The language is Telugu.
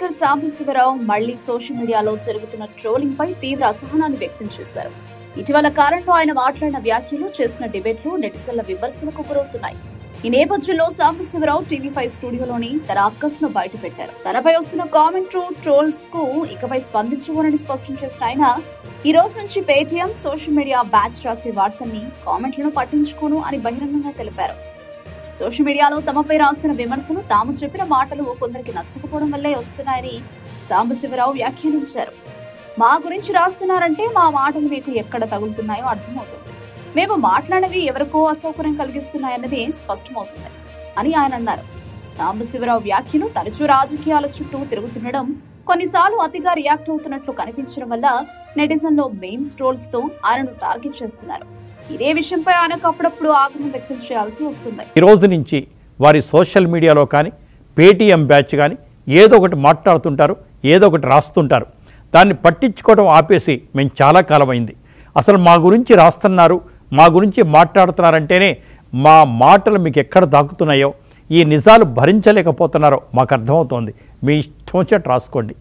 యాంకర్ సాంబశివరావు మళ్లీ సోషల్ మీడియాలో జరుగుతున్న ట్రోలింగ్ పై తీవ్ర అసహనాన్ని వ్యక్తం చేశారు. ఇటీవల కాలంలో ఆయన మాట్లాడిన వ్యాఖ్యలు, చేసిన డిబేట్లు నెటిజన్ల విమర్శలకు గురవుతున్నాయి. ఈ నేపథ్యంలో సాంబశివరావు టీవీ5 స్టూడియోలోని తన అక్కస్ను బయటపెట్టారు. తనపై వస్తున్న కామెంట్లు, ట్రోల్స్ కు ఇకపై స్పందించబోనని స్పష్టం చేసిన ఆయన ఈ రోజు నుంచి పేటీఎం సోషల్ మీడియా బ్యాచ్ రాసే వార్తల్ని, కామెంట్లను పట్టించుకోను అని బహిరంగంగా తెలిపారు. సోషల్ మీడియాలో తమపై రాస్తున్న విమర్శలు, తాము చెప్పిన మాటలు కొందరికి నచ్చకపోవడం వల్లే వస్తున్నాయని సాంబశివరావు వ్యాఖ్యానించారు. మా గురించి రాస్తున్నారంటే మా మాటలు మీకు ఎక్కడ తగులుతున్నాయో అర్థమవుతుంది. మేము మాట్లాడినవి ఎవరికో అసౌకర్యం కలిగిస్తున్నాయన్నది స్పష్టమవుతుంది అని ఆయన అన్నారు. సాంబశివరావు వ్యాఖ్యలు తరచూ రాజకీయాల చుట్టూ తిరుగుతుండడం, కొన్నిసార్లు అతిగా రియాక్ట్ అవుతున్నట్లు కనిపించడం వల్ల నెటిజన్లో మీమ్స్, ట్రోల్స్ తో ఆయనను టార్గెట్ చేస్తున్నారు. ఇదే విషయంపై ఆయనకు అప్పుడప్పుడు ఆగ్రహం వ్యక్తం చేయాల్సి వస్తుంది. ఈ రోజు నుంచి వారి సోషల్ మీడియాలో కానీ, పేటీఎం బ్యాచ్ కానీ ఏదో ఒకటి మాట్లాడుతుంటారు, ఏదో ఒకటి రాస్తుంటారు. దాన్ని పట్టించుకోవడం ఆపేసి మేము చాలా కాలమైంది. అసలు మా గురించి రాస్తున్నారు, మా గురించి మాట్లాడుతున్నారంటేనే మా మాటలు మీకు ఎక్కడ దాక్కుతున్నాయో, ఈ నిజాలు భరించలేకపోతున్నారో మాకు అర్థమవుతోంది. మీ ఇష్టం వచ్చేట్టు రాసుకోండి.